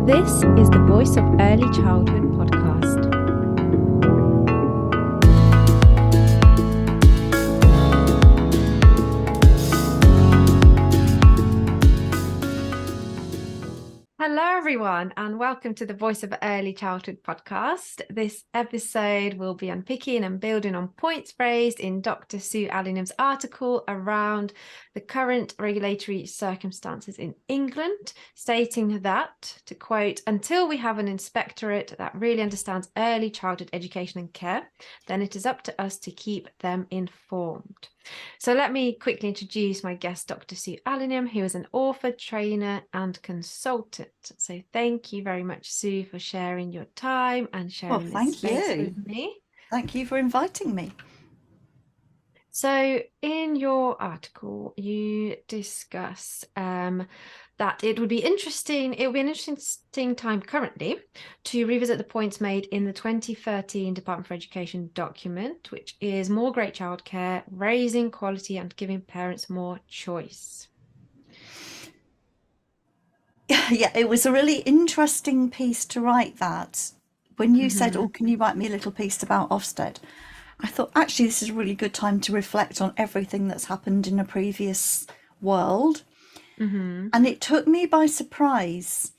This is the Voice of Early Childhood podcast. Hello, everyone, and welcome to the Voice of Early Childhood podcast. This episode will be unpicking and building on points raised in Dr. Sue Allingham's article around the current regulatory circumstances in England, stating that, to quote, "Until we have an inspectorate that really understands early childhood education and care, then it is up to us to keep them informed." So let me quickly introduce my guest, Dr. Sue Allingham, who is an author, trainer and consultant. So thank you very much, Sue, for sharing your time and sharing this space with me. Thank you for inviting me. So in your article, you discuss that it would be an interesting time currently to revisit the points made in the 2013 Department for Education document, which is More Great Childcare, Raising Quality and Giving Parents More Choice. Yeah, it was a really interesting piece to write that. When you said, "Oh, can you write me a little piece about Ofsted?" I thought, actually, this is a really good time to reflect on everything that's happened in a previous world. And it took me by surprise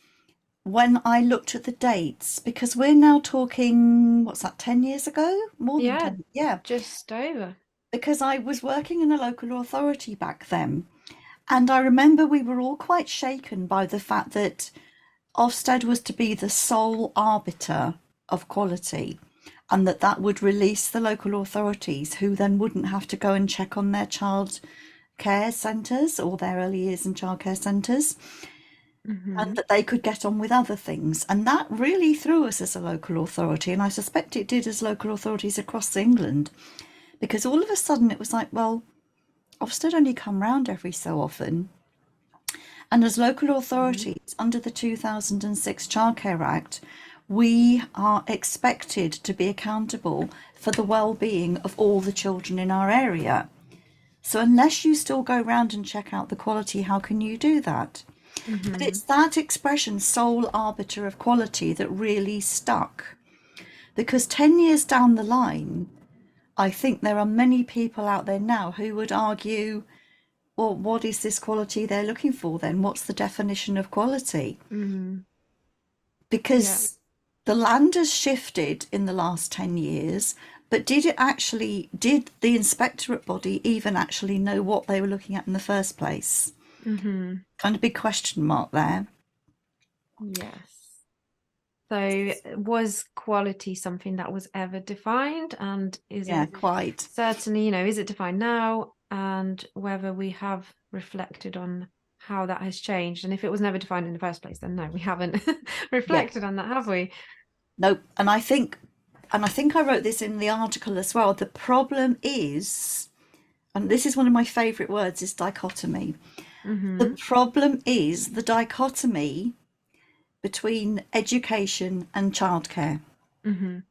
when I looked at the dates, because we're now talking, what's that, 10 years ago? More than 10. Yeah, just over. Because I was working in a local authority back then. And I remember we were all quite shaken by the fact that Ofsted was to be the sole arbiter of quality, and that would release the local authorities, who then wouldn't have to go and check on their child care centres or their early years and childcare centres, and that they could get on with other things. And that really threw us as a local authority, and I suspect it did as local authorities across England, because all of a sudden it was like, well, Ofsted only come round every so often. And as local authorities, under the 2006 Childcare Act, we are expected to be accountable for the well-being of all the children in our area. So unless you still go round and check out the quality, how can you do that? But it's that expression, sole arbiter of quality, that really stuck. Because 10 years down the line, I think there are many people out there now who would argue, well, what is this quality they're looking for then? What's the definition of quality? Because the land has shifted in the last 10 years, but did the inspectorate body even actually know what they were looking at in the first place? Kind of big question mark there. Yes. So was quality something that was ever defined, and is it quite certainly, is it defined now, and whether we have reflected on how that has changed? And if it was never defined in the first place, then no, we haven't reflected on that, have we? No. And I think I wrote this in the article as well, the problem is, and this is one of my favorite words, is dichotomy. The problem is the dichotomy between education and childcare, and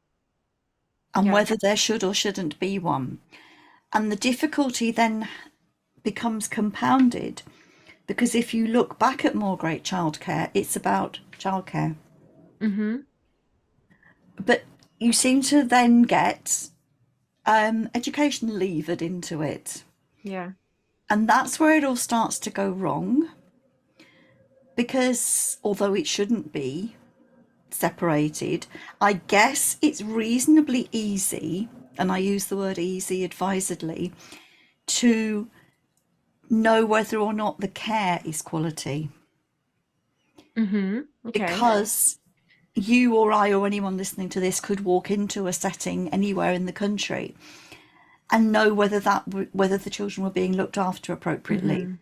whether there should or shouldn't be one. And the difficulty then becomes compounded, because if you look back at More Great Childcare, it's about childcare. But you seem to then get education levered into it. Yeah. And that's where it all starts to go wrong. Because although it shouldn't be separated, I guess it's reasonably easy, and I use the word easy advisedly, to know whether or not the care is quality. Okay. Because you or I or anyone listening to this could walk into a setting anywhere in the country and know whether the children were being looked after appropriately,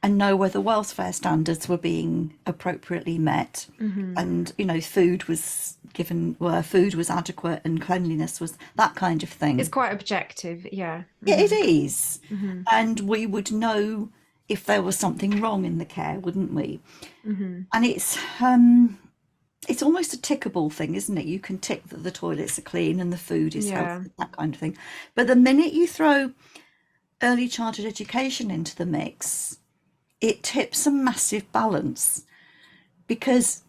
and know whether welfare standards were being appropriately met, and food was adequate and cleanliness was, that kind of thing. It's quite objective. Yeah, it is. And we would know if there was something wrong in the care, wouldn't we? And it's almost a tickable thing, isn't it? You can tick that the toilets are clean and the food is healthy, that kind of thing. But the minute you throw early childhood education into the mix, it tips a massive balance, because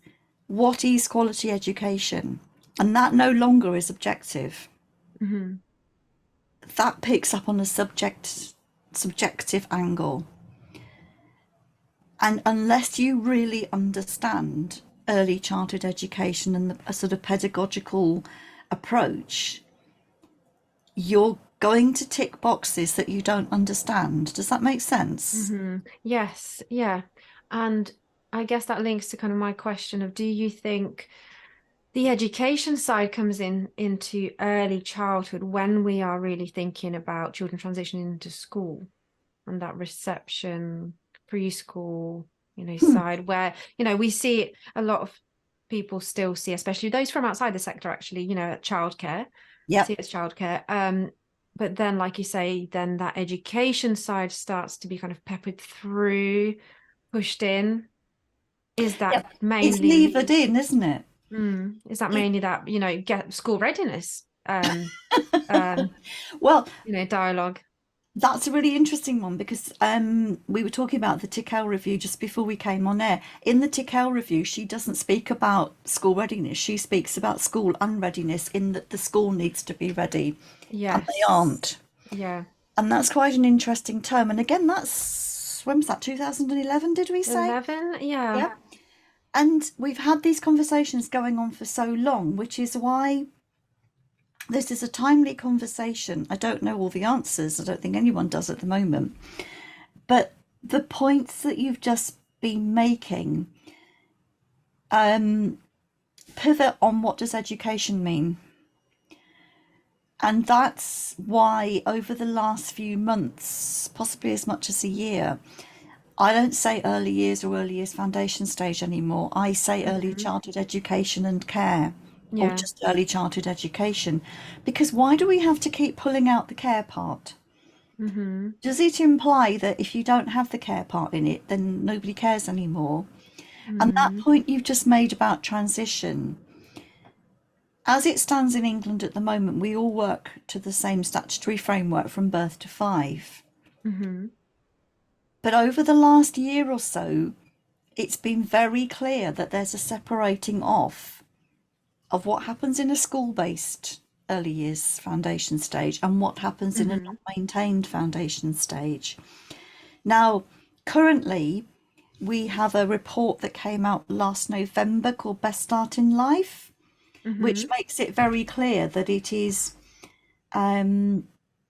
what is quality education? And that no longer is objective. Hmm. That picks up on a subjective angle. And unless you really understand early childhood education and a sort of pedagogical approach, you're going to tick boxes that you don't understand. Does that make sense? Yes, yeah. And I guess that links to kind of my question of, do you think the education side comes into early childhood when we are really thinking about children transitioning into school and that reception, preschool, Hmm. side where, we see a lot of people still see, especially those from outside the sector, actually, at childcare, see Yep. it as childcare. But then, like you say, then that education side starts to be kind of peppered through, pushed in. Is that Yep. It's mainly, levered in, isn't it? is that It mainly that, get school readiness, um, well, dialogue? that's a really interesting one because we were talking about the Tickell review just before we came on air. In the Tickell review, she doesn't speak about school readiness. She speaks about school unreadiness in that the school needs to be ready and they Yes. aren't. Yeah. And that's quite an interesting term. And again, when was that, 2011, did we say? 11, yeah. Yeah. And we've had these conversations going on for so long, which is why this is a timely conversation. I don't know all the answers. I don't think anyone does at the moment. But the points that you've just been making pivot on what does education mean? And that's why over the last few months, possibly as much as a year, I don't say early years or early years foundation stage anymore. I say early Hmm. childhood education and care, or Yeah. just early childhood education. Because why do we have to keep pulling out the care part? Hmm. Does it imply that if you don't have the care part in it, then nobody cares anymore? And that Hmm. point you've just made about transition, as it stands in England at the moment, we all work to the same statutory framework from birth to 5. Hmm. But over the last year or so, it's been very clear that there's a separating off of what happens in a school-based early years foundation stage and what happens in a Hmm. non-maintained foundation stage. Now, currently, we have a report that came out last November called Best Start in Life, which Hmm. makes it very clear that it is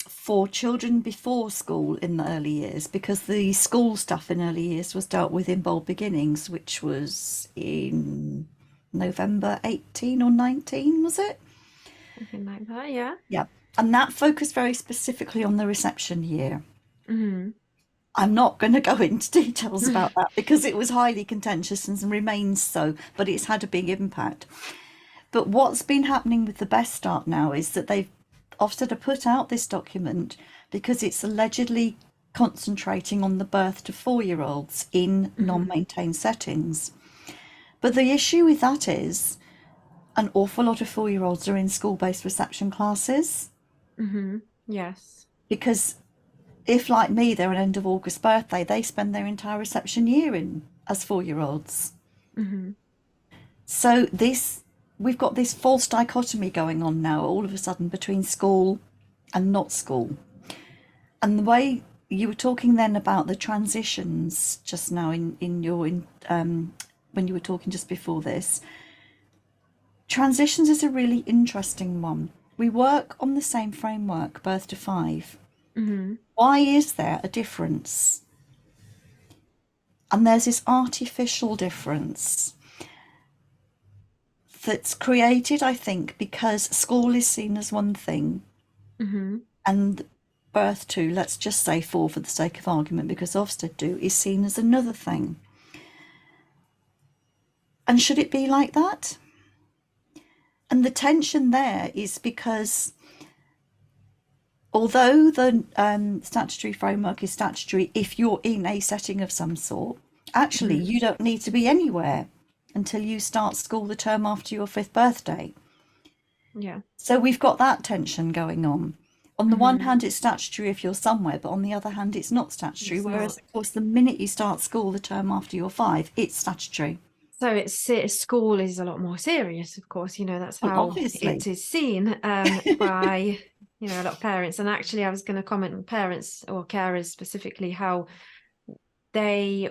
for children before school in the early years, because the school stuff in early years was dealt with in Bold Beginnings, which was in November 18 or 19, was it? Something like that, yeah. Yeah. And that focused very specifically on the reception year. Hmm. I'm not going to go into details about that because it was highly contentious and remains so, but it's had a big impact. But what's been happening with the Best Start now is that they've Ofsted have put out this document because it's allegedly concentrating on the birth to 4-year-olds in Hmm. non-maintained settings. But the issue with that is an awful lot of 4-year-olds are in school-based reception classes Hmm. Yes. because if, like me, they're an end of August birthday, they spend their entire reception year in as 4-year-olds. Hmm. So we've got this false dichotomy going on now all of a sudden between school and not school. And the way you were talking then about the transitions just now when you were talking just before this, transitions is a really interesting one. We work on the same framework, birth to 5. Hmm. Why is there a difference? And there's this artificial difference that's created, I think, because school is seen as one thing Hmm. and birth to, let's just say 4 for the sake of argument, because Ofsted do, is seen as another thing. And should it be like that? And the tension there is because although the statutory framework is statutory if you're in a setting of some sort, actually Hmm. you don't need to be anywhere until you start school the term after your 5th birthday. Yeah. So we've got that tension going on. On the one Hmm. hand, it's statutory if you're somewhere, but on the other hand, it's not statutory. It's Whereas, not. of course, the minute you start school the term after you're 5, it's statutory. So school is a lot more serious, of course, that's Well, how obviously. it is seen by, a lot of parents. And actually, I was going to comment on parents or carers specifically, how they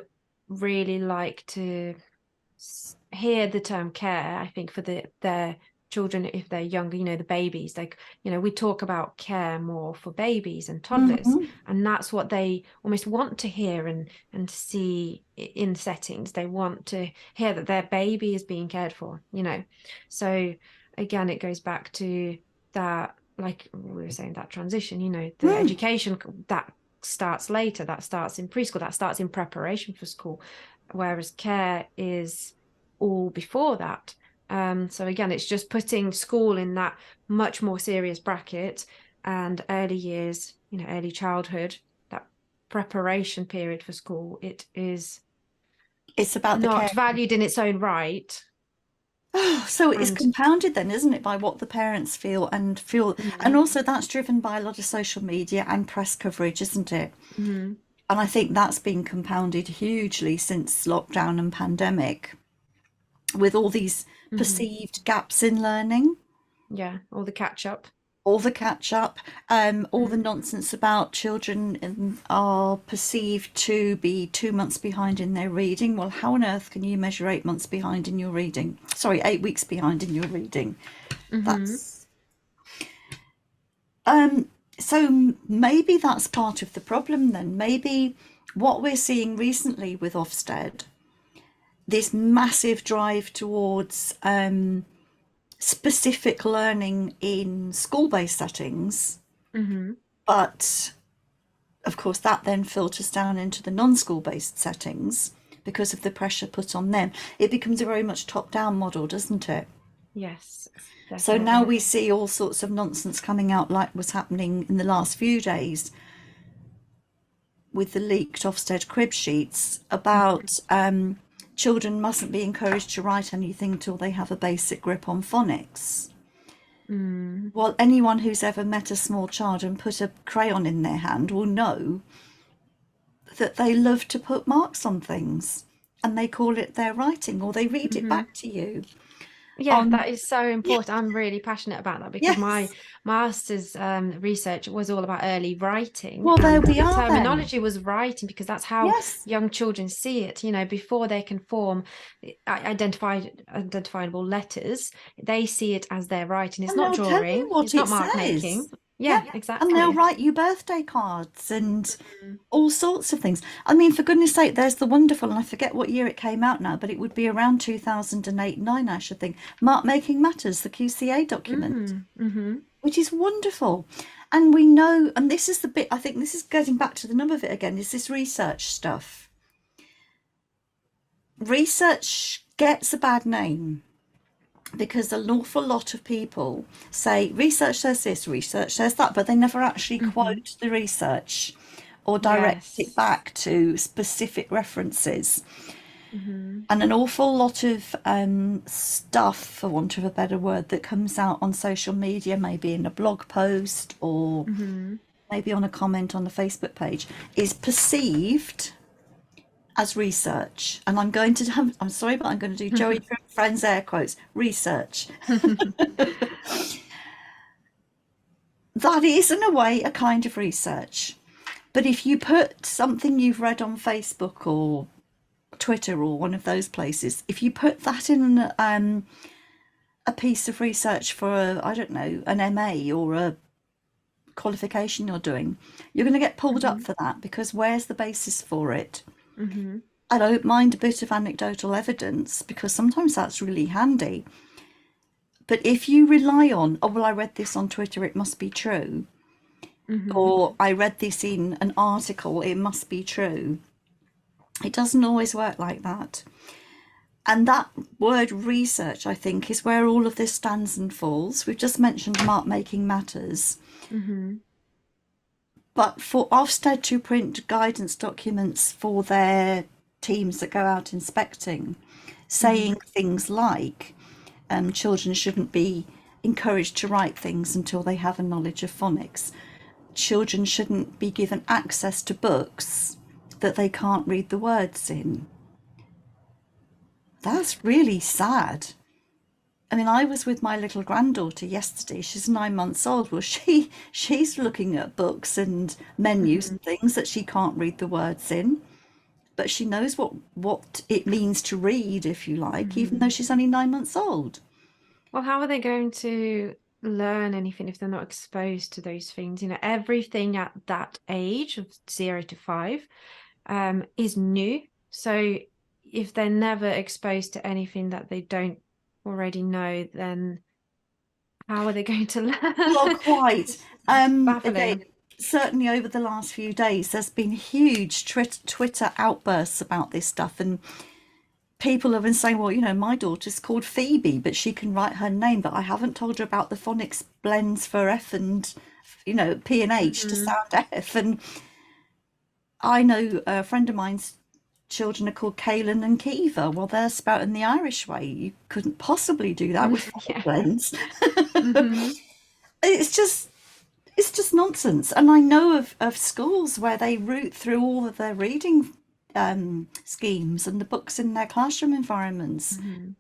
really like to hear the term care, I think, for their children if they're younger, the babies. Like, we talk about care more for babies and toddlers, Mhm. and that's what they almost want to hear and see in settings. They want to hear that their baby is being cared for. So again, it goes back to that, like we were saying, that transition, the Mm. education that starts later, that starts in preschool, that starts in preparation for school, whereas care is all before that. So again, it's just putting school in that much more serious bracket, and early years, early childhood, that preparation period for school, it is It's about the not care. valued in its own right. Oh, so it's And compounded then, isn't it, by what the parents feel, and also that's driven by a lot of social media and press coverage, isn't it? mm-hmm, And I think that's been compounded hugely since lockdown and pandemic, with all these mm-hmm, perceived gaps in learning, yeah, all the catch up. all the catch up, all the Mm-hmm. nonsense about children are perceived to be 2 months behind in their reading. Well, how on earth can you measure 8 months behind in your reading? Sorry, 8 weeks behind in your reading. Mm-hmm. That's so maybe that's part of the problem then. Maybe what we're seeing recently with Ofsted, this massive drive towards specific learning in school-based settings, Mm-hmm. but of course that then filters down into the non-school based settings because of the pressure put on them. It becomes a very much top-down model, doesn't it? Yes, So now definitely. we see all sorts of nonsense coming out, like was happening in the last few days with the leaked Ofsted crib sheets about children mustn't be encouraged to write anything until they have a basic grip on phonics. Mm-hmm. Well, anyone who's ever met a small child and put a crayon in their hand will know that they love to put marks on things and they call it their writing, or they read it Mm-hmm. back to you Yeah, on, that is so important. I'm really passionate about that because my yes. master's research was all about early writing, Well, there and we the are then. terminology was writing because that's how Yes. young children see it. Before they can form identifiable letters, they see it as their writing. It's And not they'll tell you drawing, what it's it not mark making. says. Yeah, Yeah. And they'll exactly. write you birthday cards and Mm. all sorts of things. I mean, for goodness sake, there's the wonderful, and I forget what year it came out now, but it would be around 2008, 9, I should think. Mark Making Matters, the QCA document, Mm-hmm. which is wonderful. And we know, and this is the bit, I think this is getting back to the nub of it again, is this research stuff. Research gets a bad name because an awful lot of people say research says this, research says that, but they never actually Mm-hmm. quote the research or direct it Yes. back to specific references. Mm-hmm. And an awful lot of stuff, for want of a better word, that comes out on social media, maybe in a blog post or Mm-hmm. maybe on a comment on the Facebook page, is perceived as research. And I'm going to have, I'm sorry, but I'm going to do Joey Friends air quotes, research. That is, in a way, a kind of research. But if you put something you've read on Facebook or Twitter or one of those places, if you put that in a piece of research for, I don't know, an MA or a qualification you're doing, you're going to get pulled up Mm-hmm. for that because where's the basis for it? Mm-hmm. I don't mind a bit of anecdotal evidence because sometimes that's really handy. But if you rely on, oh, well, I read this on Twitter, it must be true, Mm-hmm. or I read this in an article, it must be true, it doesn't always work like that. And that word research, I think, is where all of this stands and falls. We've just mentioned Mark Making Matters. Mm-hmm. But for Ofsted to print guidance documents for their teams that go out inspecting, saying Mm-hmm. things like children shouldn't be encouraged to write things until they have a knowledge of phonics, children shouldn't be given access to books that they can't read the words in. That's really sad. I mean, I was with my little granddaughter yesterday. She's 9 months old. Well, she's looking at books and menus Mhm. and things that she can't read the words in, but she knows what it means to read, if you like, even though Mhm. she's only 9 months old. Well, how are they going to learn anything if they're not exposed to those things? Everything at that age of 0 to 5 is new. So if they're never exposed to anything that they don't already know, then how are they going to Well, learn? quite. It's Again, baffling. certainly over the last few days, there's been huge Twitter outbursts about this stuff, and people have been saying, well, my daughter's called Phoebe, but she can write her name, but I haven't told her about the phonics blends for F and, P and H to Mhm. sound F. And I know a friend of mine's children are called Kaylin and Kiva. Well, they're spelt in the Irish way. You couldn't possibly do that with phonic Yeah. blends. Hmm. It's just it's just nonsense. And I know of schools where they root through all of their reading schemes and the books in their classroom environments Hmm.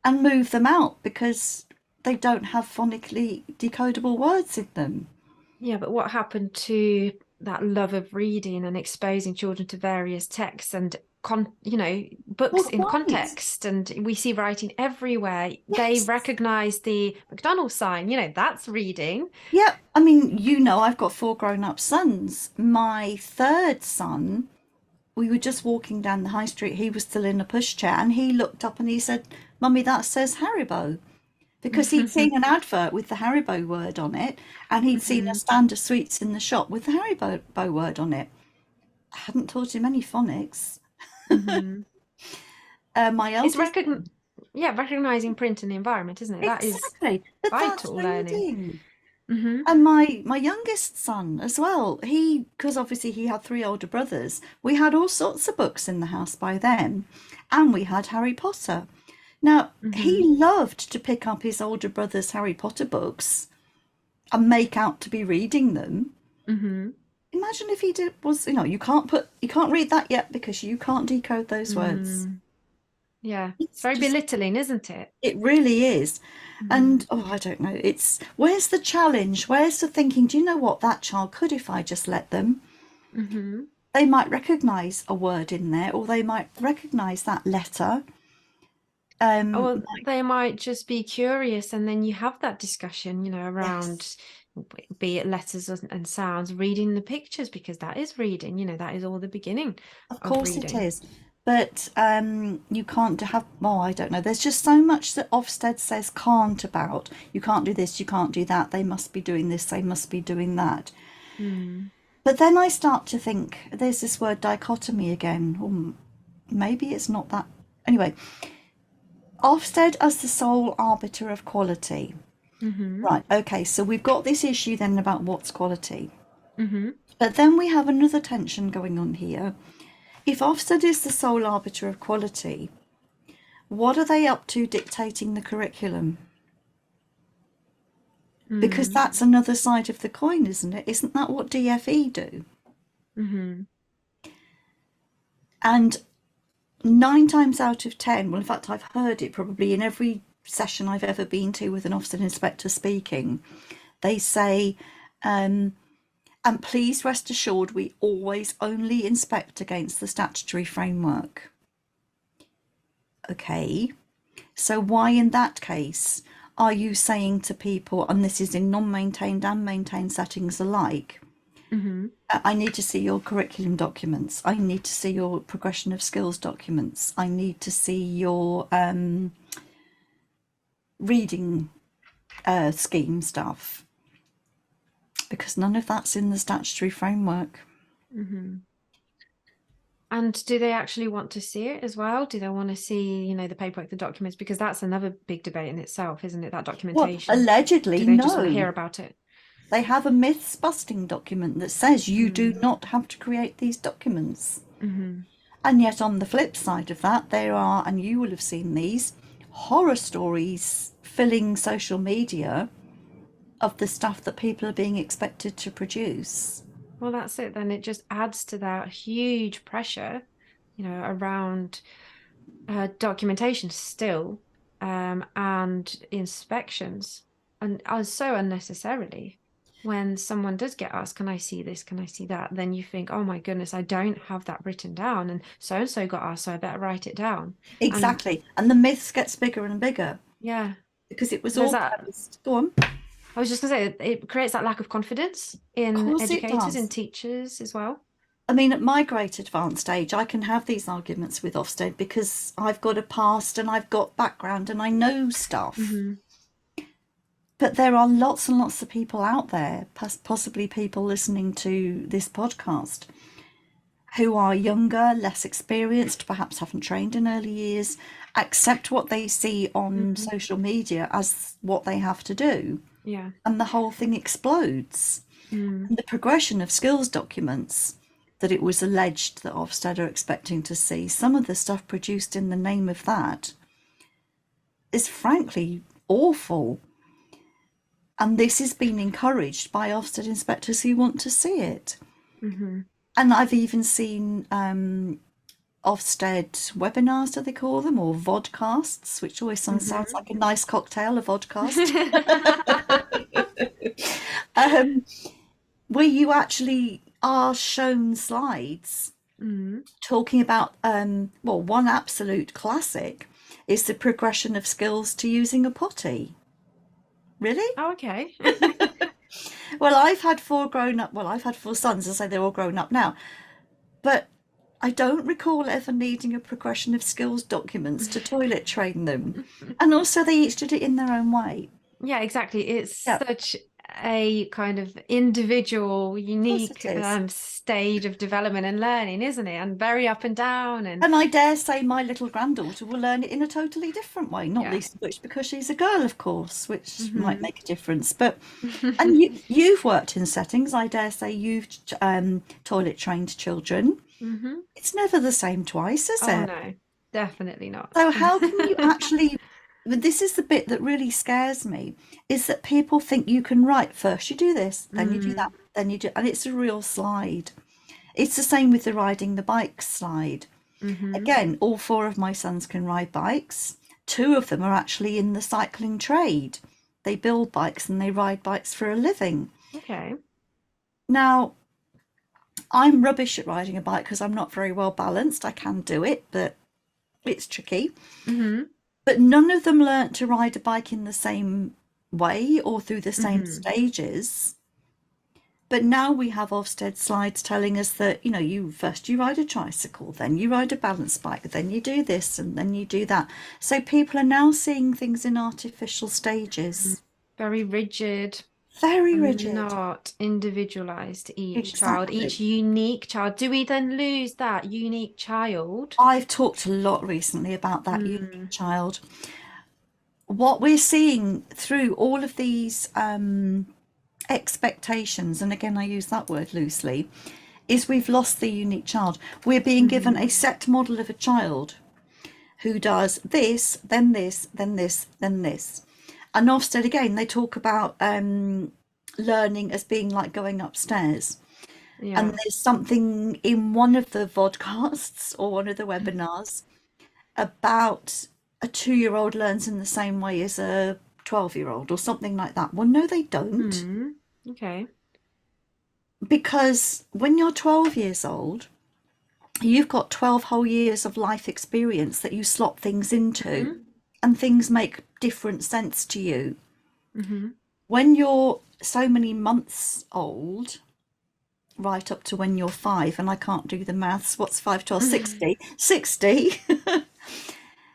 and move them out because they don't have phonically decodable words in them. Yeah, but what happened to that love of reading and exposing children to various texts and books Well, in quite. context? And we see writing everywhere. They Yes. recognize the McDonald's sign, that's reading. Yep. I mean, I've got four grown-up sons. My third son, we were just walking down the high street. He was still in a pushchair and he looked up and he said, Mummy, that says Haribo. Because he'd seen an advert with the Haribo word on it, and he'd seen a Hmm. stand of sweets in the shop with the Haribo word on it. I hadn't taught him any phonics. Hmm. My It's eldest, recognizing print in the environment, isn't it? That is exactly, but that's vital learning. reading. Hmm. And my youngest son as well, because obviously he had three older brothers, we had all sorts of books in the house by then, and we had Harry Potter. Now, he Hmm. loved to pick up his older brother's Harry Potter books and make out to be reading them. Hmm. Imagine if he did was you can't read that yet because you can't decode those words. Mm. Yeah, it's It's very just belittling, isn't it? it really is. Hmm. And I don't know, it's where's the challenge? Where's the thinking, do you know what that child could if I just let them? Hmm. They might recognize a word in there or they might recognize that letter. Or Like, they might just be curious, and then you have that discussion, yes, around be it letters and sounds, reading the pictures, because that is reading, that is all the beginning of of course it reading. is. But you can't have, well, I don't know. There's just so much that Ofsted says can't about. You can't do this, you can't do that. They must be doing this, they must be doing that. Mm. But then I start to think there's this word dichotomy again. Or maybe it's not that. Anyway, Ofsted as the sole arbiter of quality. Hmm. Right, okay, so we've got this issue then about what's quality. Hmm. But then we have another tension going on here. If Ofsted is the sole arbiter of quality, what are they up to dictating the curriculum? Because Mm. that's another side of the coin, isn't it? Isn't that what DFE do? Hmm. And 9 times out of 10, well, in fact, I've heard it probably in every session I've ever been to with an Ofsted inspector speaking, they say, and please rest assured, we always only inspect against the statutory framework. Okay, so why in that case are you saying to people, and this is in non-maintained and maintained settings alike, Hmm. I need to see your curriculum documents. I need to see your progression of skills documents. I need to see your reading scheme stuff because none of that's in the statutory framework. Hmm. And do they actually want to see it as well? Do they want to see, the paperwork, the documents? Because that's another big debate in itself, isn't it? That Well, documentation. allegedly, Do they just want to no. hear about it? They have a myths busting document that says you do Mm. not have to create these documents. Hmm. And yet, on the flip side of that, there are, and you will have seen these, horror stories filling social media of the stuff that people are being expected to produce. Well, that's it. Then it just adds to that huge pressure, around documentation still, and inspections, and so unnecessarily. When someone does get asked, can I see this? Can I see that? Then you think, oh my goodness, I don't have that written down. And so got asked, so I better write it down. And Exactly. And the myths gets bigger and bigger yeah, because it was there's all that. premised. Go on. Of I was just gonna say it creates that lack of confidence in course it educators and does. teachers as well. I mean, at my great advanced age, I can have these arguments with Ofsted because I've got a past and I've got background and I know stuff. Hmm. But there are lots and lots of people out there, possibly people listening to this podcast, who are younger, less experienced, perhaps haven't trained in early years, accept what they see on Hmm. social media as what they have to do, Yeah. and the whole thing explodes. Mm. And the progression of skills documents that it was alleged that Ofsted are expecting to see, some of the stuff produced in the name of that is frankly awful. And this is being encouraged by Ofsted inspectors who want to see it. Hmm. And I've even seen Ofsted webinars, do they call them, or vodcasts, which always sounds Hmm. like a nice cocktail, a vodcast, um, where you actually are shown slides Mm. talking about, well, one absolute classic is the progression of skills to using a potty. Really? Oh, okay. Well, I've had four grown up, well, I've had four sons, I say they're all grown up now, but I don't recall ever needing a progression of skills documents to toilet train them. And also, they each did it in their own way. Yeah, exactly. It's Yeah, such a kind of individual, of course it unique is. stage of development and learning, isn't it? And very up and down. And And I dare say my little granddaughter will learn it in a totally different way, not yeah. least of which because she's a girl, of course, which might Hmm. make a difference. But and you've worked in settings. I dare say you've toilet trained children. Hmm. It's never the same twice, is Oh it? no, definitely not. So how can you actually? This is the bit that really scares me: is that people think you can write first. You do this, then you do that, Mm. then you do, and it's a real slide. It's the same with the riding the bike slide. Hmm. Again, all four of my sons can ride bikes. Two of them are actually in the cycling trade. They build bikes and they ride bikes for a living. Okay. Now, I'm rubbish at riding a bike because I'm not very well balanced. I can do it, but it's tricky. Hmm. But none of them learnt to ride a bike in the same way or through the same Hmm. stages. But now we have Ofsted slides telling us that, you ride a tricycle, then you ride a balance bike, then you do this and then you do that. So people are now seeing things in artificial stages. Very rigid Very and rigid. not individualized to each child, each Exactly. unique child. Do we then lose that unique child? I've talked a lot recently about that unique Mm. child. What we're seeing through all of these expectations, and again, I use that word loosely, is we've lost the unique child. We're being given a Hmm. set model of a child who does this, then this, then this, then this. And Ofsted, again, they talk about learning as being like going upstairs. And Yeah. there's something in one of the vodcasts or one of the webinars about a 2-year-old learns in the same way as a 12-year-old or something like that. Well, no, they don't. Mm. Okay. Because when you're 12 years old, you've got 12 whole years of life experience that you slot things into, Hmm. and things make different sense to you. Hmm. When you're so many months old, right up to when you're 5, and I can't do the maths, what's 5, 12, 60? 60.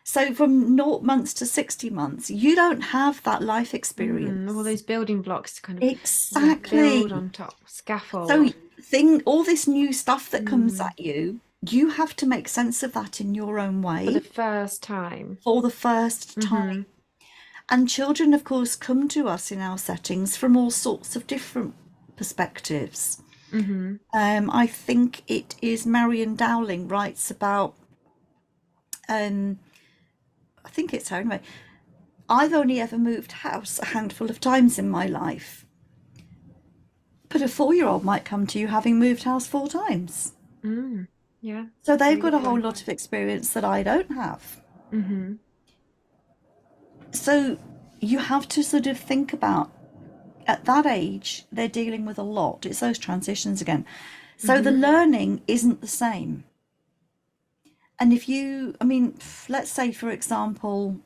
So from 0 months to 60 months, you don't have that life Mm. All experience. those building blocks to kind of, yeah, build Exactly. on top, So scaffold. all this new stuff that comes Mm. at you, you have to make sense of that in your own For the way first time. for the first time. Hmm. And children, of course, come to us in our settings from all sorts of different perspectives. Hmm. I think it is Marion Dowling writes about, um, I think it's her anyway. I've only ever moved house a handful of times in my life, but a 4-year-old might come to you having moved house 4 times. Mm. Yeah. So they've Really got good a whole point. lot of experience that I don't have. Mm-hmm. So you have to sort of think about, at that age, they're dealing with a lot. It's those transitions again. So the Mm-hmm. learning isn't the same. And if you, I mean, let's say, for example,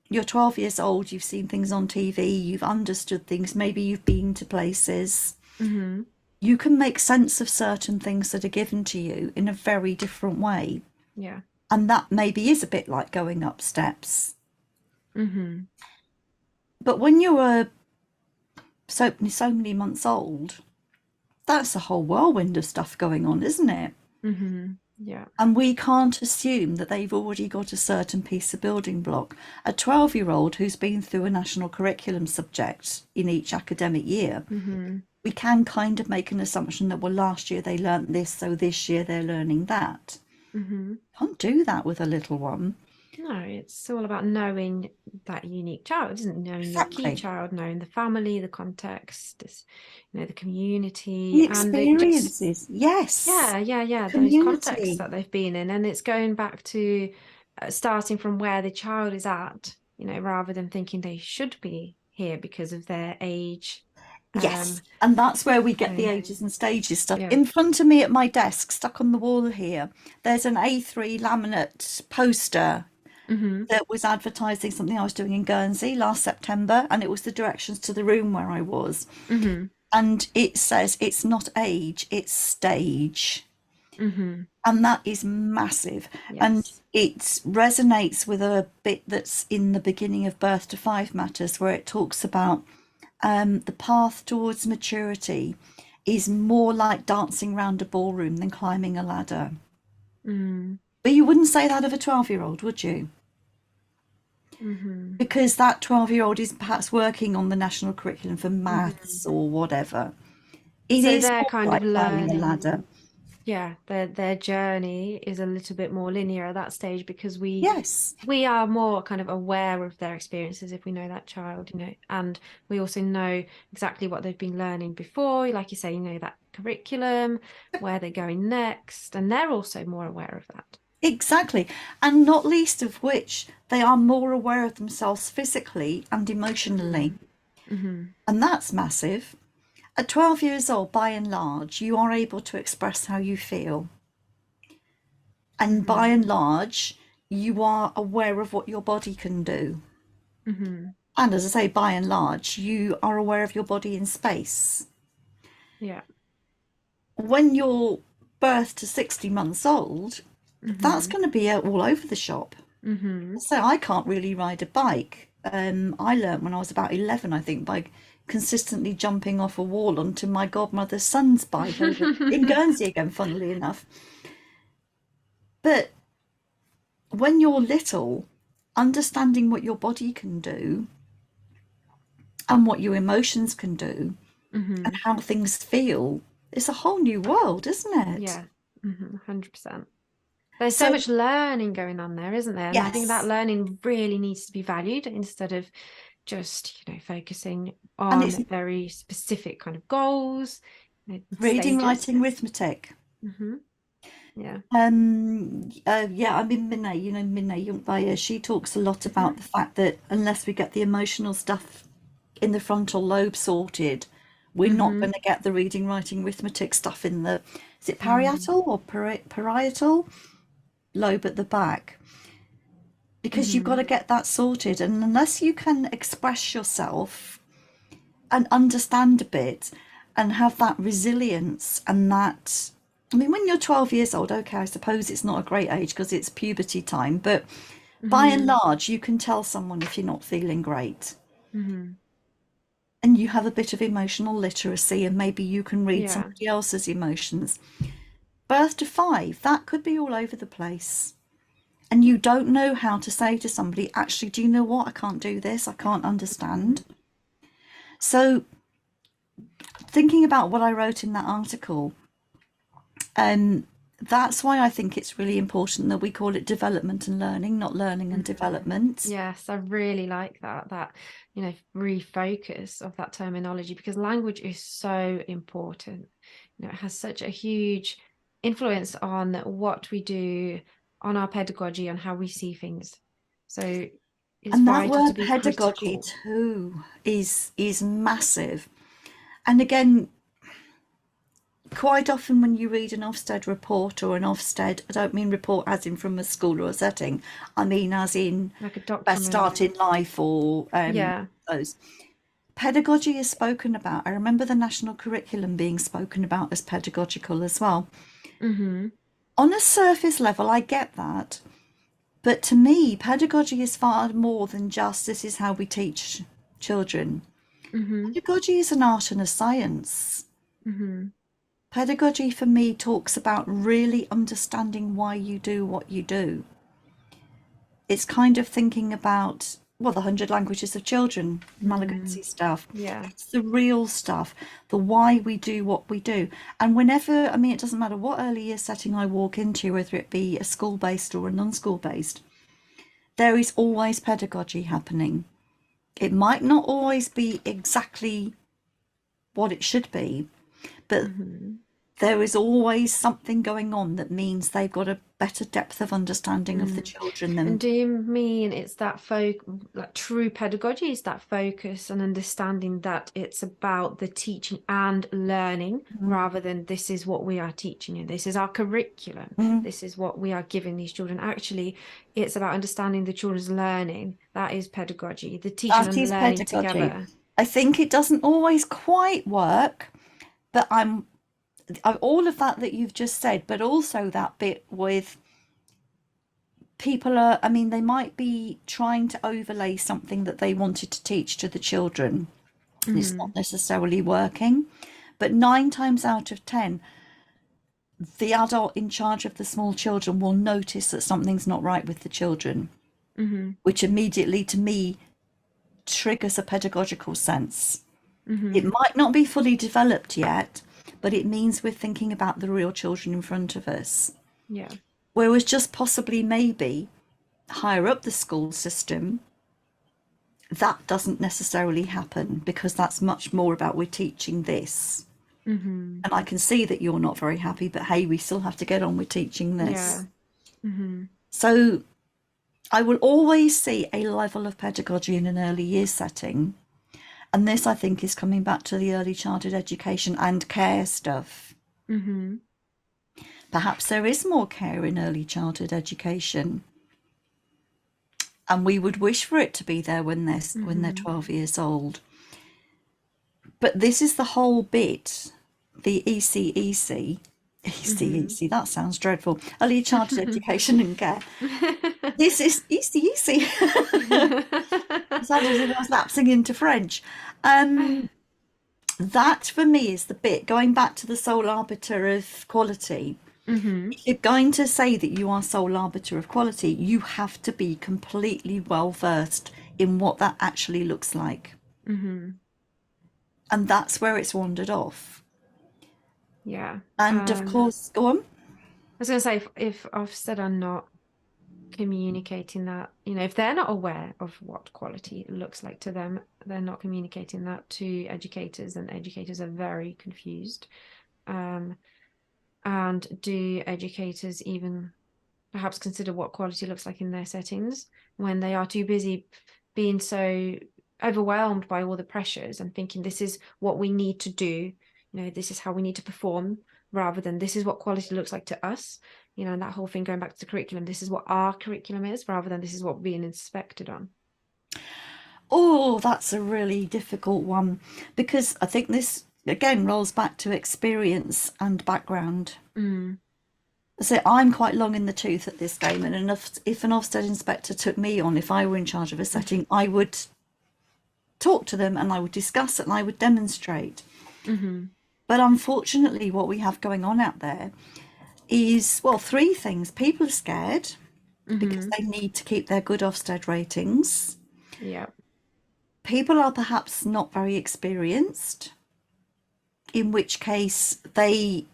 you're 12 years old, you've seen things on TV, you've understood things, maybe you've been to places, Mm-hmm. you can make sense of certain things that are given to you in a very different way. Yeah. And that maybe is a bit like going up steps. Mm-hmm. But when you're so many months old, that's a whole whirlwind of stuff going on, isn't it? Mm-hmm. Yeah. And we can't assume that they've already got a certain piece of building block. A 12-year-old who's been through a national curriculum subject in each academic year, Mm-hmm. we can kind of make an assumption that, well, last year they learnt this, so this year they're learning that. Mm-hmm. Can't do that with a little one. No, it's all about knowing that unique child, isn't it? Knowing your key Exactly. child, knowing the family, the context, the The community, and it just, experiences, yes. The yeah, those contexts community. that they've been in. And it's going back to starting from where the child is at, rather than thinking they should be here because of their age. Yes. And that's where we get the So, ages and stages stuff. yeah. In front of me at my desk, stuck on the wall here, there's an A3 laminate poster Mm-hmm. that was advertising something I was doing in Guernsey last September, and it was the directions to the room where I was. Mm-hmm. And it says it's not age, it's stage. Mm-hmm. And that is massive. And Yes. it resonates with a bit that's in the beginning of Birth to Five Matters, where it talks about the path towards maturity is more like dancing round a ballroom than climbing a ladder. Mm. But you wouldn't say that of a 12-year-old, would you? Mm-hmm. Because that 12-year-old is perhaps working on the national curriculum for Mm-hmm. maths or whatever. It So is they're more kind of like climbing a learning. ladder. Yeah, their journey is a little bit more linear at that stage because Yes, we are more kind of aware of their experiences if we know that child, and we also know exactly what they've been learning before. Like you say, that curriculum, where they're going next, and they're also more aware of that. exactly. And not least of which, they are more aware of themselves physically and emotionally. Mm-hmm. Mm-hmm. And that's massive. At 12 years old, by and large, you are able to express how you feel. And by Mm-hmm. and large, you are aware of what your body can do. Mm-hmm. And as I say, by and large, you are aware of your body in space. Yeah. When you're birth to 60 months old, that's Mm-hmm. going to be out all over the shop. Mm-hmm. So I can't really ride a bike. I learnt when I was about 11, I think, by consistently jumping off a wall onto my godmother's son's bike over in Guernsey again, funnily enough. But when you're little, understanding what your body can do and what your emotions can do and Mm-hmm. how things feel is a whole new world, isn't it? Yeah. 100%. There's so So, much learning going on there, isn't there? And I think that yes, learning really needs to be valued instead of just, focusing and it's on very specific kind of goals, reading, stages. writing, arithmetic. Yeah. Yeah, I mean, Minna Junkvaya, she talks a lot about the fact that unless we get the emotional stuff in the frontal lobe sorted, we're not Mm-hmm. going to get the reading, writing, arithmetic stuff in the, is it Mm-hmm. parietal or parietal lobe at the back? Because you've got Mm-hmm. to get that sorted. And unless you can express yourself and understand a bit and have that resilience and that, I mean, when you're 12 years old, okay, I suppose it's not a great age because it's puberty time, but by and Mm-hmm. large, you can tell someone if you're not feeling great. Mm-hmm. And you have a bit of emotional literacy, and maybe you can read Yeah. somebody else's emotions. Birth to five, that could be all over the place. And you don't know how to say to somebody, actually, do you know what? I can't do this. I can't understand. So, thinking about what I wrote in that article, that's why I think it's really important that we call it development and learning, not learning and Mhm. development. Yes, I really like that refocus of that terminology because language is so important. It has such a huge influence on what we do, on our pedagogy, on how we see things. So it's And that vital to word be pedagogy critical. too is massive. And again, quite often when you read an Ofsted report or an Ofsted, I don't mean report as in from a school or a setting, I mean as in Like a best document. start in life or Yeah. those. Pedagogy is spoken about. I remember the national curriculum being spoken about as pedagogical as well. Mm-hmm. On a surface level, I get that. But to me, pedagogy is far more than just this is how we teach children. Mm-hmm. Pedagogy is an art and a science. Mm-hmm. Pedagogy for me talks about really understanding why you do what you do. It's kind of thinking about, well, the 100 languages of children, Mm-hmm. Malagasy stuff. Yeah. It's the real stuff, the why we do what we do. And whenever, I mean, it doesn't matter what early year setting I walk into, whether it be a school based or a non school based, there is always pedagogy happening. It might not always be exactly what it should be, but Mm-hmm. there is always something going on that means they've got a better depth of understanding of the Mm. children And than. do you mean it's that like true pedagogy is that focus and understanding that it's about the teaching and learning rather than this is what we are teaching you, this is our curriculum, Mm, this is what we are giving these children. Actually, it's about understanding the children's learning. That is pedagogy, the teaching that and is learning pedagogy. together. I think it doesn't always quite work, but all of that you've just said, but also that bit with people are, I mean, they might be trying to overlay something that they wanted to teach to the children. And it's Mm-hmm. not necessarily working, but 9 times out of 10, the adult in charge of the small children will notice that something's not right with the children, Mm-hmm. which immediately to me triggers a pedagogical sense. It Mm-hmm. might not be fully developed yet, but it means we're thinking about the real children in front of us. Yeah. Whereas just possibly maybe higher up the school system, that doesn't necessarily happen because that's much more about we're teaching this. Mm-hmm. And I can see that you're not very happy, but hey, we still have to get on with teaching Yeah. this. Mm-hmm. So I will always see a level of pedagogy in an early years setting. And this, I think, is coming back to the early childhood education and care stuff. Mm-hmm. Perhaps there is more care in early childhood education, and we would wish for it to be there when they're Mm-hmm. 12 years old. But this is the whole bit, the ECEC, Mm-hmm. ECEC, that sounds dreadful, early childhood education and care. This is ECEC. It sounded as if I was lapsing into French. That for me is the bit, going back to the sole arbiter of quality. Mm-hmm. If you're going to say that you are sole arbiter of quality, you have to be completely well versed in what that actually looks like. Mm-hmm. And that's where it's wandered off. Yeah. And of course, go on. I was going to say, if Ofsted are not communicating that, if they're not aware of what quality looks like to them, they're not communicating that to educators, and educators are very confused. And do educators even perhaps consider what quality looks like in their settings when they are too busy being so overwhelmed by all the pressures and thinking this is what we need to do, this is how we need to perform, rather than this is what quality looks like to us, and that whole thing going back to the curriculum, this is what our curriculum is rather than this is what we're being inspected on. Oh, that's a really difficult one because I think this again rolls back to experience and background. Mm. So I'm quite long in the tooth at this game, and if an Ofsted inspector took me on, if I were in charge of a setting, I would talk to them and I would discuss it and I would demonstrate. Mm-hmm. But unfortunately, what we have going on out there is, well, three things. People are scared because Mm-hmm. they need to keep their good Ofsted ratings. Yeah. People are perhaps not very experienced, in which case they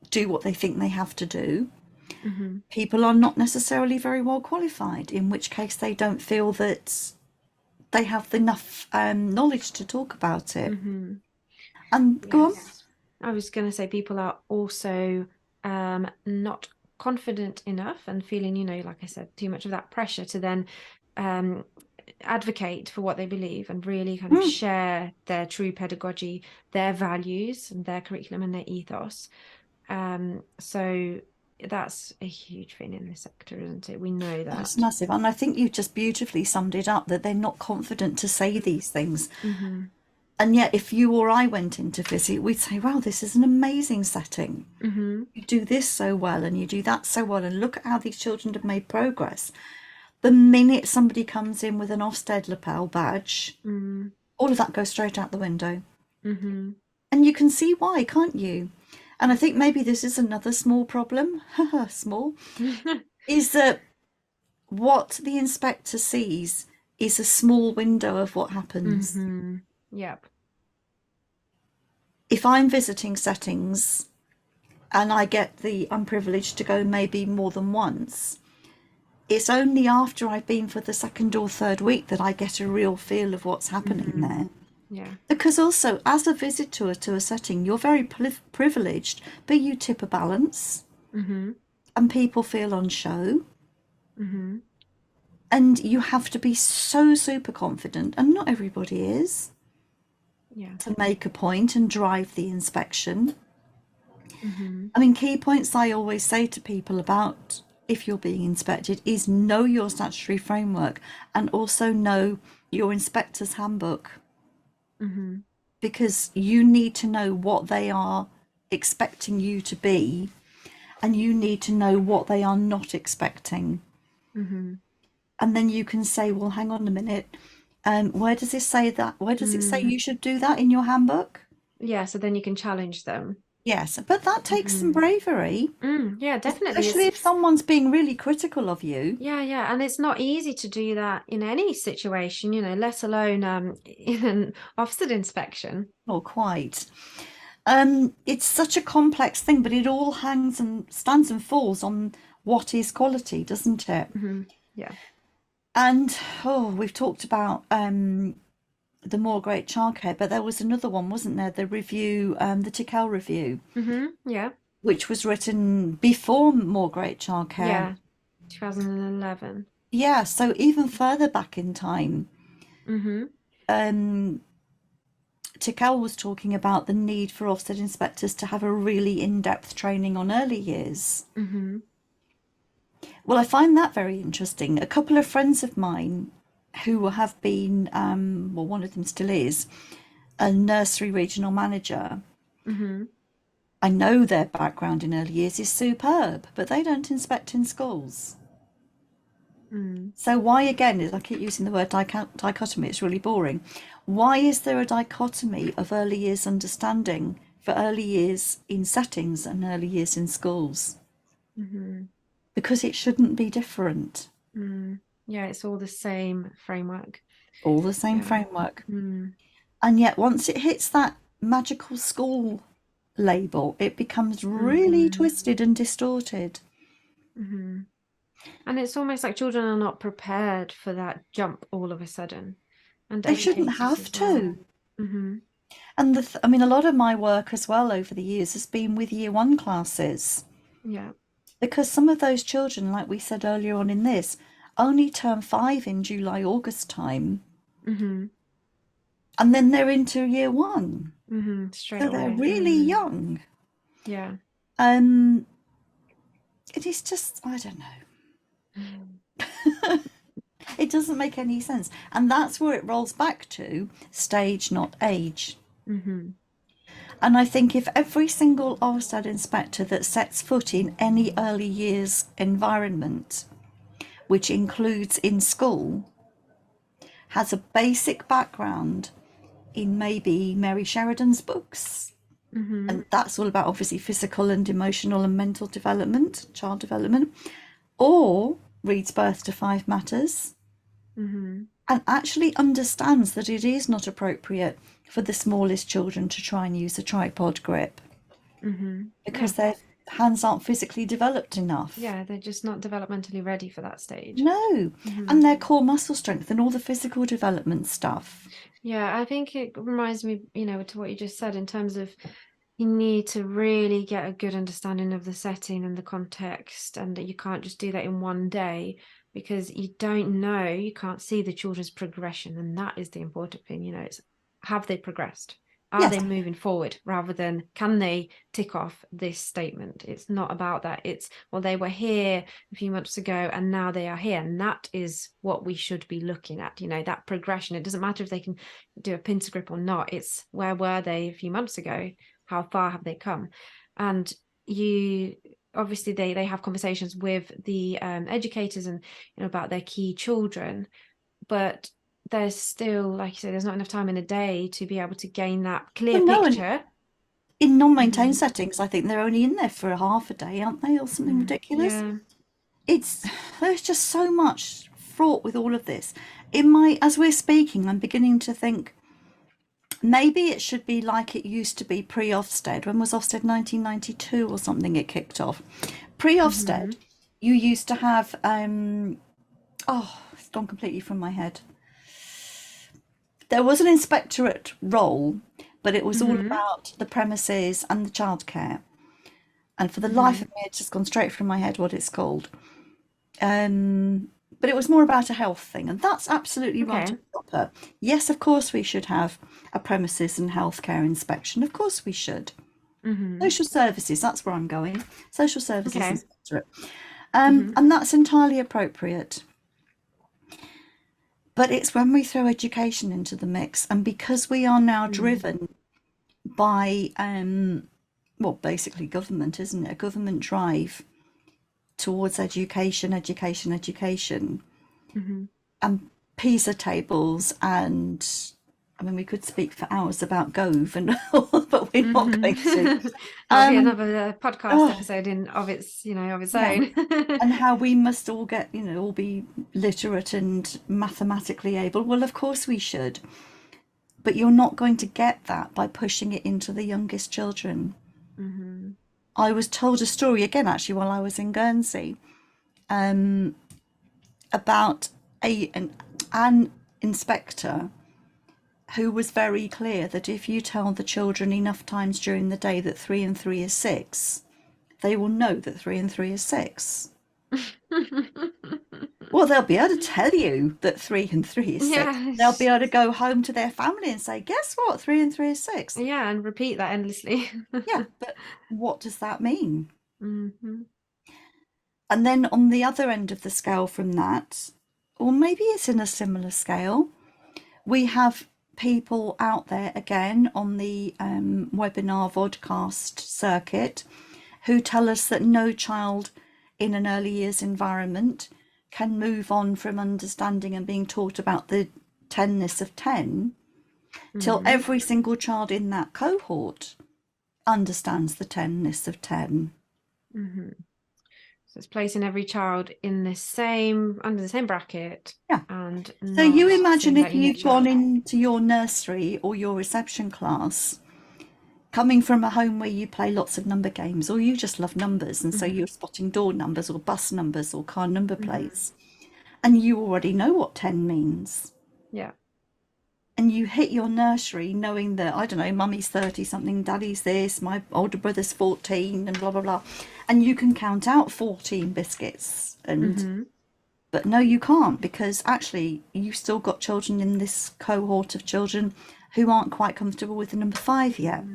do what they think they have to do. Mm-hmm. People are not necessarily very well qualified, in which case they don't feel that they have enough knowledge to talk about it. Mm-hmm. And go on. Yes. I was going to say people are also not confident enough and feeling, like I said, too much of that pressure to then advocate for what they believe and really kind of share their true pedagogy, their values and their curriculum and their ethos. So that's a huge thing in this sector, isn't it? We know that. That's massive. And I think you just beautifully summed it up, that they're not confident to say these things. And yet, if you or I went into visit, we'd say, wow, this is an amazing setting. You do this so well and you do that so well. And look at how these children have made progress. The minute somebody comes in with an Ofsted lapel badge, all of that goes straight out the window. And you can see why, can't you? And I think maybe this is another small problem, small, is that what the inspector sees is a small window of what happens. Yep. If I'm visiting settings and I'm privileged to go maybe more than once, it's only after I've been for the second or third week that I get a real feel of what's happening there. Yeah. Because also, as a visitor to a setting, you're very privileged, but you tip a balance and people feel on show. And you have to be so super confident, and not everybody is, to make a point and drive the inspection. I mean, key points I always say to people about if you're being inspected is know your statutory framework and also know your inspector's handbook. Because you need to know what they are expecting you to be, and you need to know what they are not expecting. And then you can say, well, hang on a minute, where does it say that? Where does it say you should do that in your handbook? Yeah, so then you can challenge them. Yes, but that takes some bravery. Yeah, definitely. Especially if someone's being really critical of you. Yeah. And it's not easy to do that in any situation, let alone in an Ofsted inspection. Not quite. It's such a complex thing, but it all hangs and stands and falls on what is quality, doesn't it? Yeah. And we've talked about the More Great Childcare, but there was another one, wasn't there? The review, the Tickell review. Yeah. Which was written before More Great Childcare. Yeah, 2011. Yeah, so even further back in time. Tickell was talking about the need for Ofsted inspectors to have a really in-depth training on early years. Well, I find that very interesting. A couple of friends of mine who have been, well, one of them still is, a nursery regional manager. I know their background in early years is superb, but they don't inspect in schools. So why, again, I keep using the word dichotomy, it's really boring. Why is there a dichotomy of early years understanding for early years in settings and early years in schools? Because it shouldn't be different. Yeah, it's all the same framework. All the same framework. And yet once it hits that magical school label, it becomes really twisted and distorted. And it's almost like children are not prepared for that jump all of a sudden. And they shouldn't have to. Well. And I mean, a lot of my work as well over the years has been with Year 1 classes. Yeah. Because some of those children, like we said earlier on in this, only turn 5 in July, August time. And then they're into Year 1. Straight so away. They're really young. Yeah. It is just, I don't know. It doesn't make any sense. And that's where it rolls back to stage, not age. And I think if every single Ofsted inspector that sets foot in any early years environment, which includes in school, has a basic background in maybe Mary Sheridan's books, and that's all about obviously physical and emotional and mental development, child development, or reads Birth to 5 Matters, and actually understands that it is not appropriate for the smallest children to try and use a tripod grip because their hands aren't physically developed enough. Yeah, they're just not developmentally ready for that stage. No, and their core muscle strength and all the physical development stuff. Yeah, I think it reminds me, to what you just said in terms of You need to really get a good understanding of the setting and the context, and that you can't just do that in one day, because you don't know, you can't see the children's progression, and that is the important thing. It's, have they progressed? Are Yes. they moving forward, rather than can they tick off this statement? It's not about that. It's, well, they were here a few months ago and now they are here, and that is what we should be looking at, that progression. It doesn't matter if they can do a pincer grip or not. It's, where were they a few months ago? How far have they come? And you, obviously they have conversations with the educators and about their key children, but there's still, like you say, there's not enough time in a day to be able to gain that clear Well, no, and picture. in non-maintained settings, I think they're only in there for a half a day, aren't they, or something ridiculous? Yeah. There's just so much fraught with all of this. As we're speaking, I'm beginning to think maybe it should be like it used to be pre-Ofsted. When was Ofsted? 1992 or something it kicked off. Pre-Ofsted, you used to have it's gone completely from my head. There was an inspectorate role, but it was all about the premises and the childcare. And for the life of me, it's just gone straight from my head what it's called. But it was more about a health thing, and that's absolutely right and proper. Yes, of course we should have a premises and healthcare inspection. Of course we should. Social services, that's where I'm going. Social services inspectorate. And that's entirely appropriate. But it's when we throw education into the mix, and because we are now driven by basically government, isn't it? A government drive towards education, and PISA tables, and I mean, we could speak for hours about Gove, and but we're not going to. That'll be another podcast episode of its own. And how we must all get, all be literate and mathematically able. Well, of course we should. But you're not going to get that by pushing it into the youngest children. I was told a story again, actually, while I was in Guernsey, about an inspector who was very clear that if you tell the children enough times during the day that 3 and 3 is 6, they will know that 3 and 3 is 6. Well, they'll be able to tell you that 3 and 3 is 6. Yes. They'll be able to go home to their family and say, guess what? 3 and 3 is 6. Yeah, and repeat that endlessly. Yeah, but what does that mean? And then on the other end of the scale from that, or maybe it's in a similar scale, we have people out there again on the webinar vodcast circuit who tell us that no child in an early years environment can move on from understanding and being taught about the 10ness of 10 till every single child in that cohort understands the 10ness of 10. So it's placing every child in the same, under the same bracket. Yeah. And so you imagine if you've gone into your nursery or your reception class, coming from a home where you play lots of number games, or you just love numbers, and so you're spotting door numbers or bus numbers or car number plates, and you already know what 10 means. Yeah. And you hit your nursery knowing that, I don't know, mummy's 30 something, daddy's this, my older brother's 14, and blah blah blah, and you can count out 14 biscuits, and but no, you can't, because actually you've still got children in this cohort of children who aren't quite comfortable with the number 5 yet.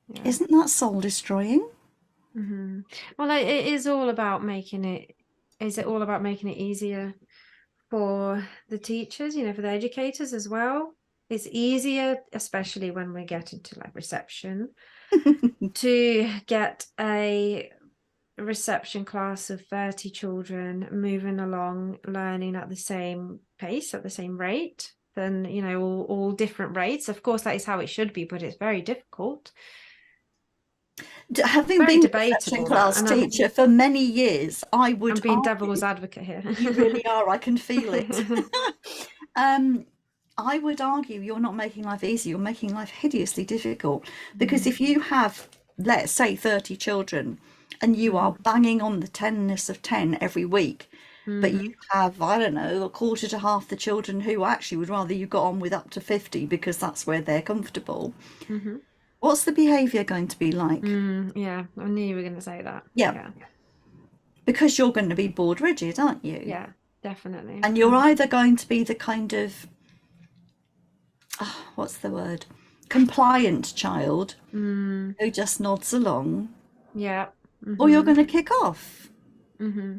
Yeah. Isn't that soul destroying? Well, it is all about making it. Is it all about making it easier for the teachers, for the educators as well? It's easier, especially when we get into like reception, to get a reception class of 30 children moving along, learning at the same pace, at the same rate, than, all different rates. Of course, that is how it should be, but it's very difficult. Having been a reception class teacher for many years, I would. I'm being devil's advocate here. You really are. I can feel it. I would argue you're not making life easy. You're making life hideously difficult, because if you have, let's say, 30 children, and you are banging on the 10ness of 10 every week, but you have, I don't know, a quarter to half the children who actually would rather you got on with up to 50 because that's where they're comfortable. What's the behaviour going to be like? Yeah, I knew you were going to say that. Yeah, Yeah, because you're going to be board rigid, aren't you? yeah, definitely. And you're either going to be the kind of, what's the word, compliant child Mm, who just nods along, yeah. or you're going to kick off. Hmm.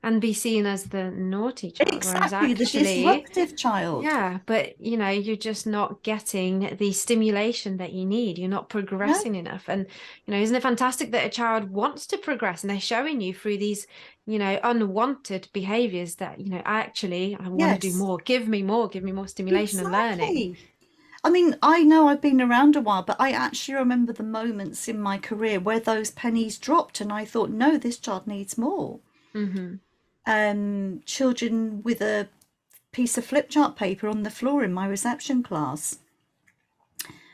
And be seen as the naughty child, whereas Exactly, the actually, disruptive child. yeah, but you're just not getting the stimulation that you need. You're not No, progressing enough. And, isn't it fantastic that a child wants to progress and they're showing you through these, unwanted behaviors that, actually, I want to do yes, more. Give me more stimulation and learning. exactly. I mean, I know I've been around a while, but I actually remember the moments in my career where those pennies dropped, and I thought, no, this child needs more. Hmm. Children with a piece of flip chart paper on the floor in my reception class,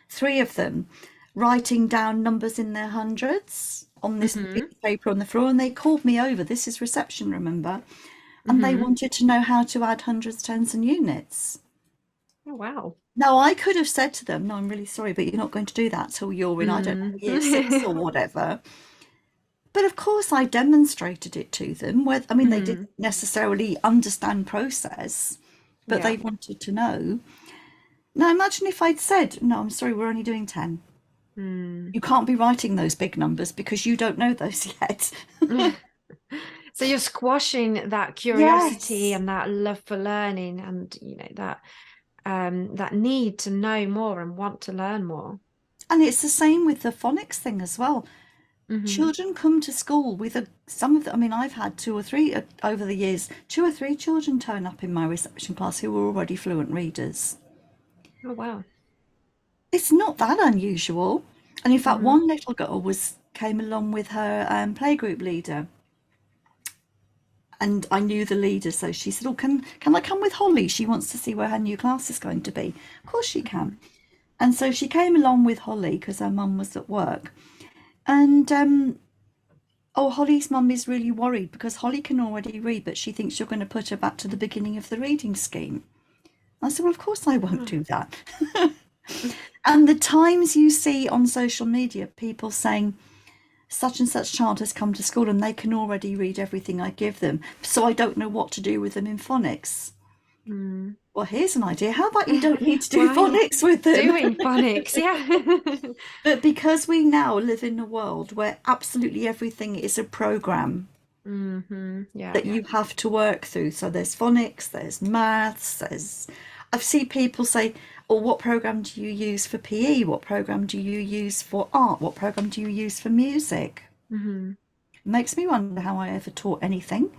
three of them writing down numbers in their hundreds on this piece Hmm. of paper on the floor, and they called me over. This is reception, remember? And they Hmm. wanted to know how to add hundreds, tens, and units. Oh, wow. Now, I could have said to them, no, I'm really sorry, but you're not going to do that till you're in, I don't know, Mm. year six or whatever. But of course, I demonstrated it to them. Where, I mean, they Hmm. didn't necessarily understand process, but Yeah. they wanted to know. Now, imagine if I'd said, no, I'm sorry, we're only doing 10. Mm. You can't be writing those big numbers because you don't know those yet. So you're squashing that curiosity Yes. and that love for learning and that need to know more and want to learn more. And it's the same with the phonics thing as well. Hmm. Children come to school with some of the, I mean, I've had two or three over the years, two or three children turn up in my reception class who were already fluent readers. Oh, wow. It's not that unusual. And in fact, Hmm. one little girl came along with her playgroup leader, and I knew the leader, so she said, "Oh, can I come with Holly? She wants to see where her new class is going to be." Of course she can. And so she came along with Holly because her mum was at work. And oh, Holly's mum is really worried because Holly can already read, but she thinks you're going to put her back to the beginning of the reading scheme. I said, "Well, of course I won't do that." And the times you see on social media people saying, such and such child has come to school and they can already read everything I give them, so I don't know what to do with them in phonics. Mm. Well, here's an idea. How about you don't need to do Why phonics with them? doing phonics? Yeah. But because we now live in a world where absolutely everything is a program Yeah. that you have to work through. So there's phonics, there's maths, I've seen people say, "Oh, what program do you use for PE? What program do you use for art? What program do you use for music?" Hmm. It makes me wonder how I ever taught anything.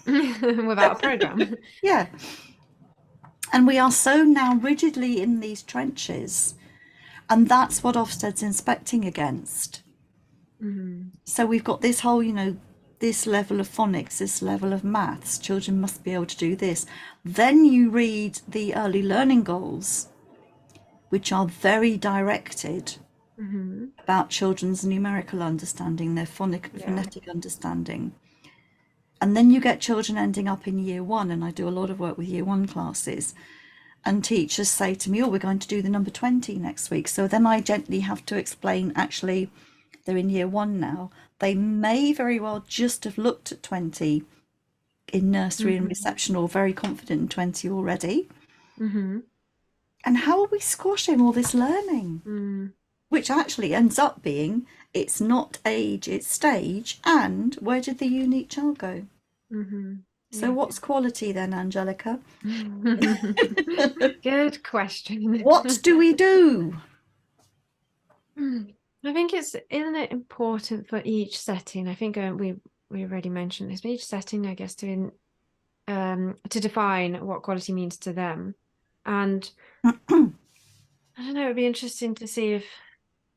Without a program. Yeah. And we are so now rigidly in these trenches. And that's what Ofsted's inspecting against. Hmm. So we've got this whole, this level of phonics, this level of maths. Children must be able to do this. Then you read the early learning goals, which are very directed Hmm. about children's numerical understanding, their Yeah. phonetic understanding. And then you get children ending up in year one, and I do a lot of work with year one classes. And teachers say to me, "Oh, we're going to do the number 20 next week." So then I gently have to explain, actually, they're in year one now. They may very well just have looked at 20 in nursery and Hmm. reception, or very confident in 20 already. Hmm. And how are we squashing all this learning? Mm. Which actually ends up being, it's not age, it's stage. And where did the unique child go? Hmm. So Yeah. what's quality then, Angelica? Good question. What do we do? I think isn't it important for each setting? I think we already mentioned this, but each setting, I guess, to define what quality means to them. And I don't know, it'd be interesting to see if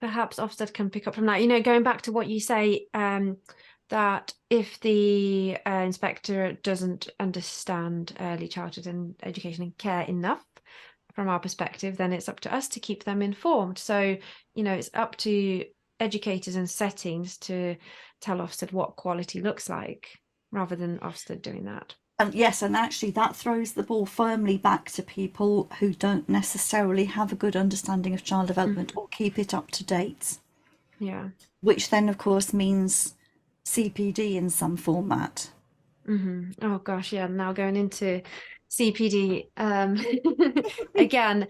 perhaps Ofsted can pick up from that. Going back to what you say, that if the inspector doesn't understand early childhood and education and care enough from our perspective, then it's up to us to keep them informed. So, it's up to educators and settings to tell Ofsted what quality looks like, rather than Ofsted doing that. And yes, and actually that throws the ball firmly back to people who don't necessarily have a good understanding of child development or keep it up to date, Yeah. which then of course means CPD in some format. Oh gosh, yeah. Now going into CPD, again,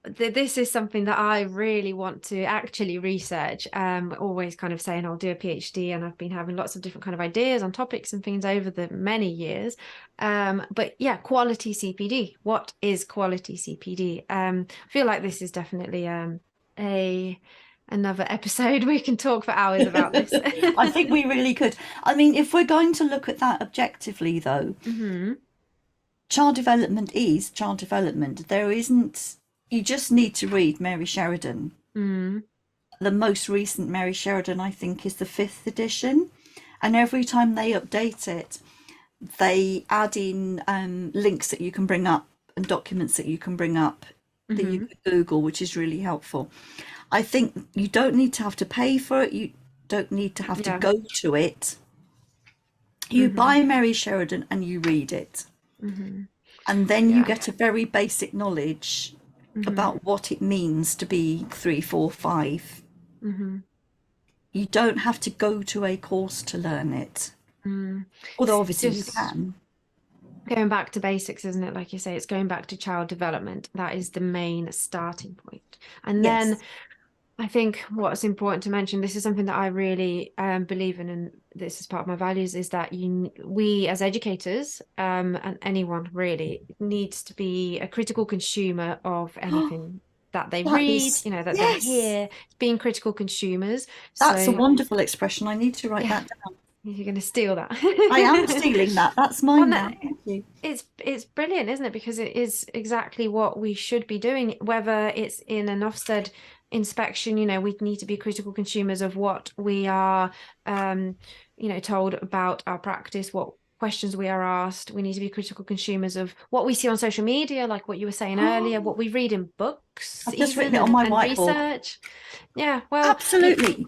this is something that I really want to actually research. Always kind of saying I'll do a PhD, and I've been having lots of different kind of ideas on topics and things over the many years. But yeah, quality CPD. What is quality CPD? I feel like this is definitely a another episode. We can talk for hours about this. I think we really could. I mean, if we're going to look at that objectively, though, child development is child development. There isn't, you just need to read Mary Sheridan. The most recent Mary Sheridan, I think, is the 5th edition. And every time they update it, they add in links that you can bring up and documents that you can bring up that you can Google, which is really helpful. I think you don't need to have to pay for it. You don't need to have to go to it. You buy Mary Sheridan and you read it. And then you get a very basic knowledge about what it means to be 3, 4, 5. You don't have to go to a course to learn it. Although obviously you can. Going back to basics, isn't it? Like you say, it's going back to child development. That is the main starting point. And then I think what's important to mention, this is something that I really believe in, and this is part of my values, is that we as educators, and anyone really, needs to be a critical consumer of anything that they read, that they hear, being critical consumers. That's a wonderful expression. I need to write that down. You're going to steal that. I am stealing that. That's mine now. Thank you. It's brilliant, isn't it? Because it is exactly what we should be doing, whether it's in an Ofsted inspection. We need to be critical consumers of what we are told about our practice, what questions we are asked. We need to be critical consumers of what we see on social media, like what you were saying earlier, what we read in books. I've just written it on my whiteboard. Research. Yeah, well, absolutely.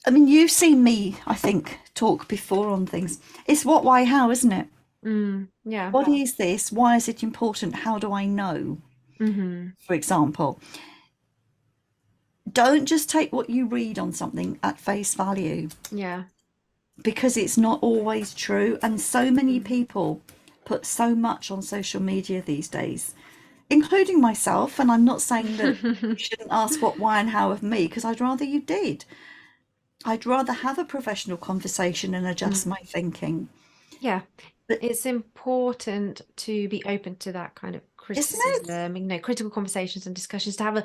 I mean, you've seen me, I think, talk before on things. It's what, why, how, isn't it? Yeah. What is this? Why is it important? How do I know? For example, don't just take what you read on something at face value. Yeah. Because it's not always true. And so many people put so much on social media these days, including myself. And I'm not saying that you shouldn't ask what, why, and how of me, because I'd rather you did. I'd rather have a professional conversation and adjust my thinking. Yeah, but it's important to be open to that kind of criticism, critical conversations and discussions, to have a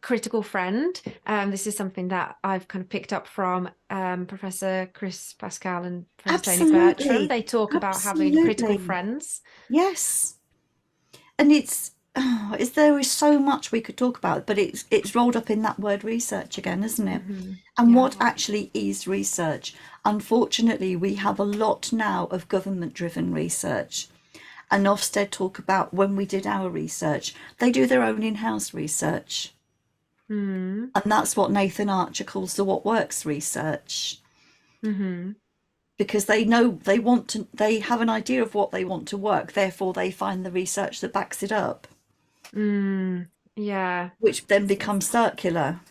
critical friend. This is something that I've kind of picked up from Professor Chris Pascal and Professor Tony Bertram. They talk about having critical friends. Yes. And there is so much we could talk about, but it's rolled up in that word research again, isn't it? And what actually is research? Unfortunately, we have a lot now of government-driven research. And Ofsted talk about, when we did our research, they do their own in-house research. And that's what Nathan Archer calls the what works research. Because they know they have an idea of what they want to work, therefore they find the research that backs it up. Yeah. Which then becomes circular.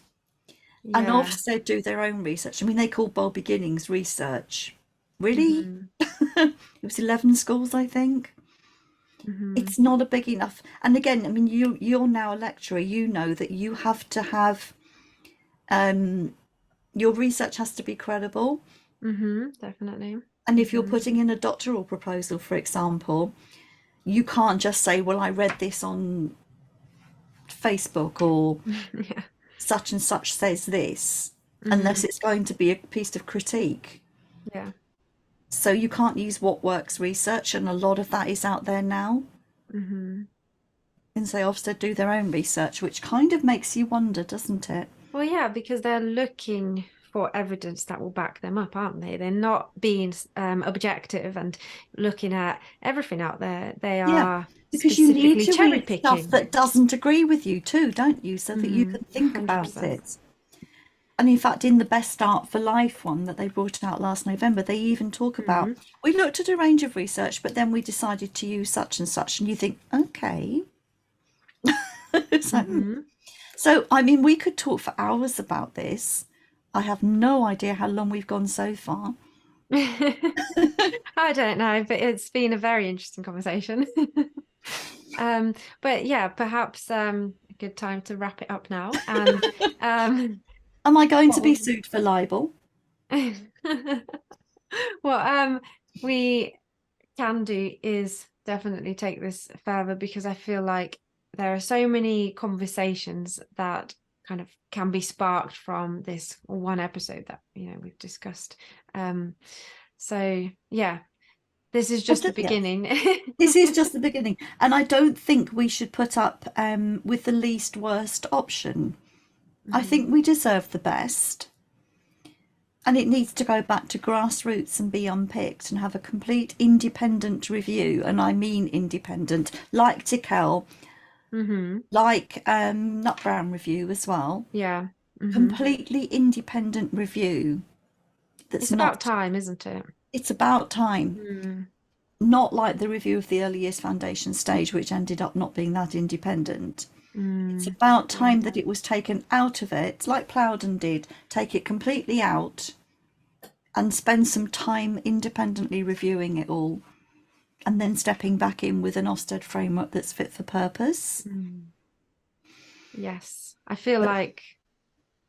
Yeah. And Ofsted do their own research. I mean, they call Bold Beginnings research. Really? It was 11 schools, I think. It's not a big enough. And again, I mean, you're now a lecturer. You know that you have to have, your research has to be credible. Definitely. And if you're putting in a doctoral proposal, for example, you can't just say, well, I read this on Facebook or such and such says this, unless it's going to be a piece of critique. Yeah. So you can't use what works research, and a lot of that is out there now. And say Ofsted do their own research, which kind of makes you wonder, doesn't it? Well, yeah, because they're looking for evidence that will back them up, aren't they? They're not being objective and looking at everything out there. They are because you need to cherry read picking stuff that doesn't agree with you too, don't you? So that you can think about it. And in fact, in the Best Start for Life one that they brought out last November, they even talk about, Mm. we looked at a range of research, but then we decided to use such and such. And you think, okay. so, Hmm. so, I mean, we could talk for hours about this. I have no idea how long we've gone so far. I don't know, but it's been a very interesting conversation. But yeah, perhaps a good time to wrap it up now. And Am I going to what be we sued for libel? what we can do is definitely take this further, because I feel like there are so many conversations that kind of can be sparked from this one episode that we've discussed. So yeah, this is just the Yes, beginning. this is just the beginning. And I don't think we should put up with the least worst option. I Mhm. think we deserve the best. And it needs to go back to grassroots and be unpicked and have a complete independent review. And I mean independent, like Tickell, Mhm. like Nut Brown review as well. Yeah. Mhm. Completely independent review that's It's about not, time, isn't it? it's about time. Mm. Not like the review of the Early Years Foundation stage, which ended up not being that independent. It's Mm. about Yeah. time that it was taken out of it, like Plowden did, take it completely out and spend some time independently reviewing it all, and then stepping back in with an Ofsted framework that's fit for purpose. Mm. Yes. I feel But like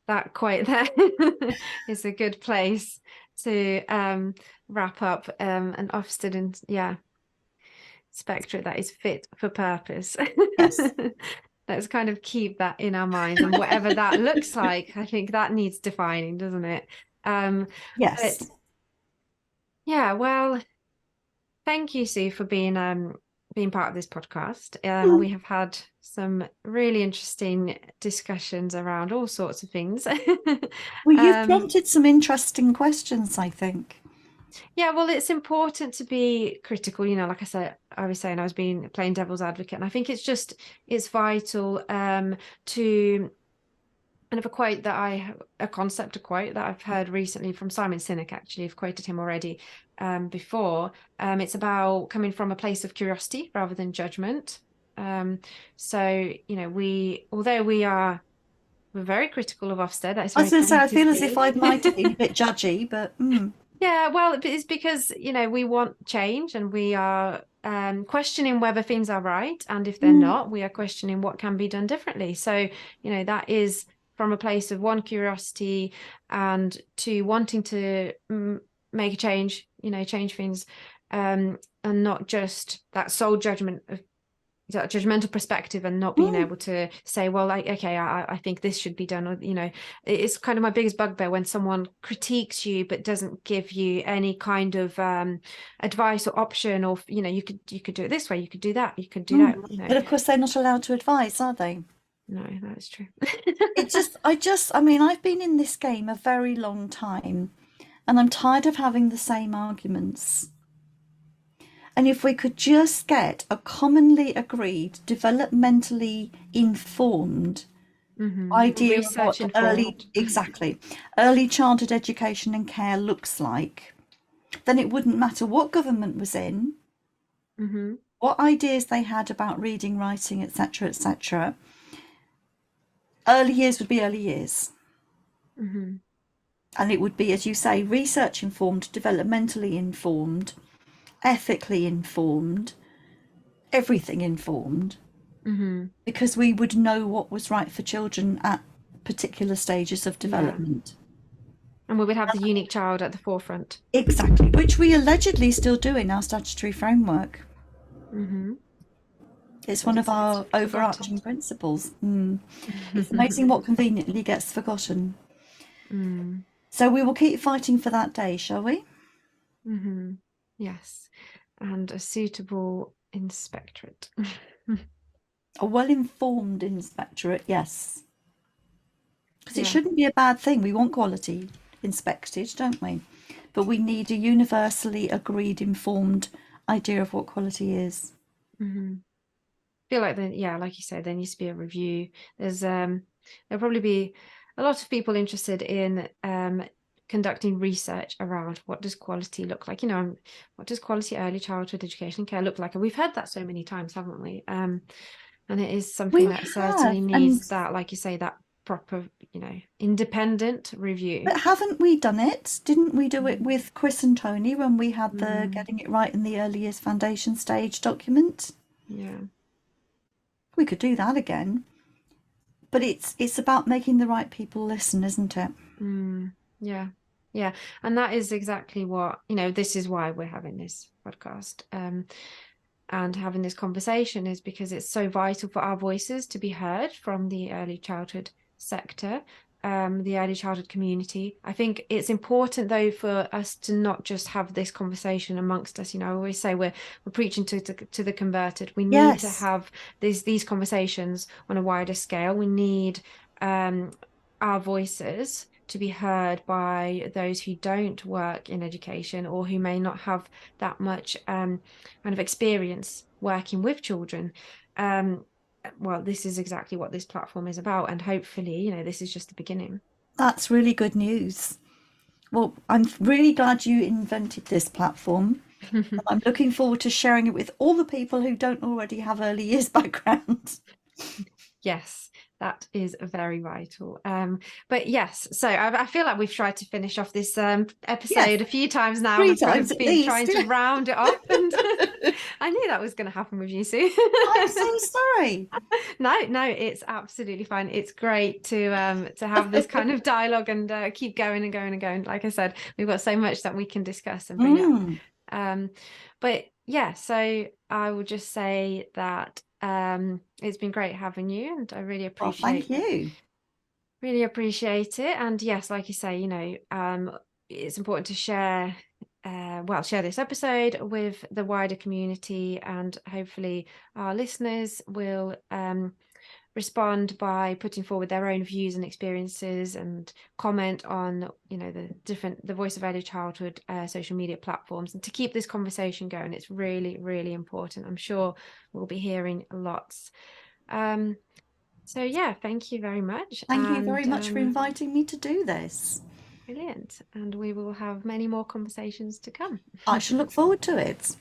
that quite there is a good place to wrap up an Ofsted and inspectorate that is fit for purpose. yes, Let's kind of keep that in our minds, and whatever that looks like, I think that needs defining, doesn't it? But yes. yeah, well, thank you, Sue, for being part of this podcast. Mm. We have had some really interesting discussions around all sorts of things. Well, you've Um, prompted some interesting questions, I think. yeah, well, it's important to be critical. Like I said, I was saying, I was being playing devil's advocate, and I think it's vital to kind of a quote that I've heard recently from Simon Sinek. Actually, I've quoted him already before. It's about coming from a place of curiosity rather than judgment. So although we're very critical of Ofsted, that is I very was going to say, kind I to feel as if see. I might have been a bit judgy, but Yeah, well, it's because we want change, and we are questioning whether things are right, and if they're mm, not, we are questioning what can be done differently. So, that is from a place of one, curiosity, and two, wanting to make a change, change things, and not just that sole judgment of that judgmental perspective, and not being mm. able to say, well, like, okay, I think this should be done, or it's kind of my biggest bugbear when someone critiques you but doesn't give you any kind of advice or option, or you could do it this way, you could do that, you could do that. But of course, they're not allowed to advise, are they? No, that is true. I mean, I've been in this game a very long time and I'm tired of having the same arguments. And if we could just get a commonly agreed, developmentally informed idea of Research what early, informed. exactly, early childhood education and care looks like, then it wouldn't matter what government was in, Hmm. what ideas they had about reading, writing, etc., etc. Early years would be early years. Hmm. And it would be, as you say, research informed, developmentally informed, ethically informed, everything informed, Hmm. because we would know what was right for children at particular stages of Yeah, development. and we would have the unique child at the forefront. Exactly, which we allegedly still do in our statutory framework. Hmm. It's But one of it's our forgotten. overarching principles. It's amazing what conveniently gets forgotten. Mm. So we will keep fighting for that day, shall we? Hmm. Yes, and a suitable inspectorate. A well informed inspectorate, yes. Because it Yeah. shouldn't be a bad thing. We want quality inspected, don't we? But we need a universally agreed, informed idea of what quality is. Hmm. Feel like like you said, there needs to be a review. There'll probably be a lot of people interested in conducting research around what does quality look like, what does quality early childhood education care look like? And we've heard that so many times, haven't we? And it is something We that certainly have, and needs that, like you say, that proper, independent review. but haven't we done it? Didn't we do it with Chris and Tony when we had the Mm, getting it right in the early years foundation stage document? yeah. We could do that again. But it's about making the right people listen, isn't it? Yeah. Yeah. And that is exactly what, this is why we're having this podcast. And having this conversation is because it's so vital for our voices to be heard from the early childhood sector, the early childhood community. I think it's important, though, for us to not just have this conversation amongst us. I always say we're preaching to the converted. We need to Yes, have these conversations on a wider scale. We need our voices to be heard by those who don't work in education or who may not have that much kind of experience working with children. Well, this is exactly what this platform is about, and hopefully, this is just the beginning. that's really good news. Well, I'm really glad you invented this platform. I'm looking forward to sharing it with all the people who don't already have early years background. Yes, that is very vital. But yes, so I feel like we've tried to finish off this Yes, episode a few times now. three We've kind times of at been least. trying to round it off, and I knew that was going to happen with you, Sue. I'm so sorry. No, it's absolutely fine. It's great to have this kind of dialogue and keep going and going and going. Like I said, we've got so much that we can discuss and bring up. But yeah, so I would just say that it's been great having you, and I Well, thank you. really appreciate it. And yes, like you say, it's important to share share this episode with the wider community, and hopefully our listeners will respond by putting forward their own views and experiences and comment on the Voice of Early Childhood social media platforms, and to keep this conversation going. It's really, really important. I'm sure we'll be hearing lots. So yeah, thank you very much. Thank you And very much for inviting me to do this. brilliant. And we will have many more conversations to come. I shall look forward to it.